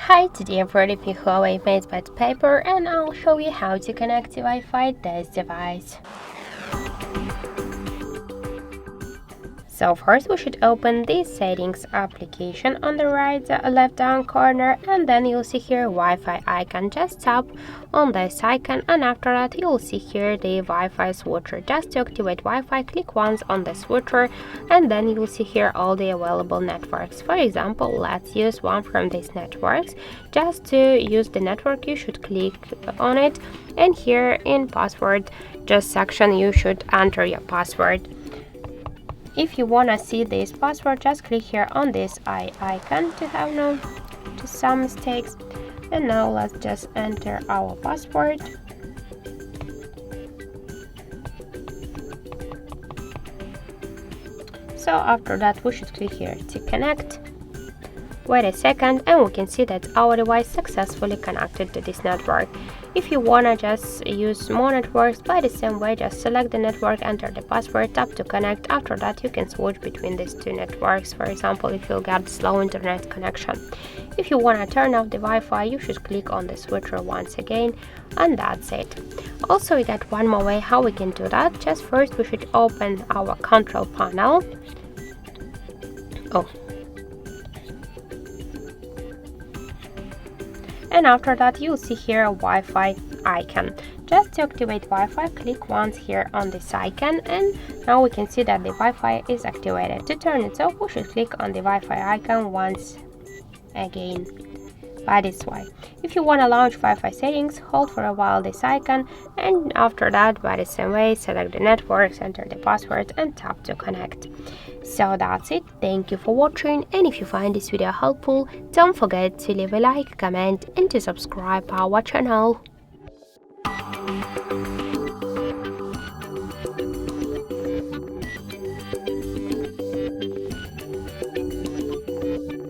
Hi, today I'm developing Huawei MatePad Paper and I'll show you how to connect to Wi-Fi this device. So first we should open the settings application on the left down corner, and then you'll see here Wi-Fi icon. Just tap on this icon and after that you'll see here the Wi-Fi switcher. Just to activate Wi-Fi, click once on the switcher and then you'll see here all the available networks. For example, let's use one from these networks. Just to use the network you should click on it, and here in password section you should enter your password. If you wanna see this password, just click here on this eye icon to have some mistakes. And now let's just enter our password. So after that we should click here to connect. Wait a second and we can see that our device successfully connected to this network. If you wanna just use more networks, by the same way, just select the network, enter the password, tap to connect. After that you can switch between these two networks, for example if you'll get slow internet connection. If you wanna turn off the Wi-Fi, you should click on the switcher once again, and that's it. Also, we got one more way how we can do that. Just first we should open our control panel. And after that you'll see here a Wi-Fi icon. Just to activate Wi-Fi, click once here on this icon, and now we can see that the Wi-Fi is activated. To turn it off, we should click on the Wi-Fi icon once again by this way. If you want to launch Wi-Fi settings, hold for a while this icon, and after that by the same way select the networks, enter the password and tap to connect. So that's it. Thank you for watching, and if you find this video helpful, don't forget to leave a like, comment and to subscribe our channel.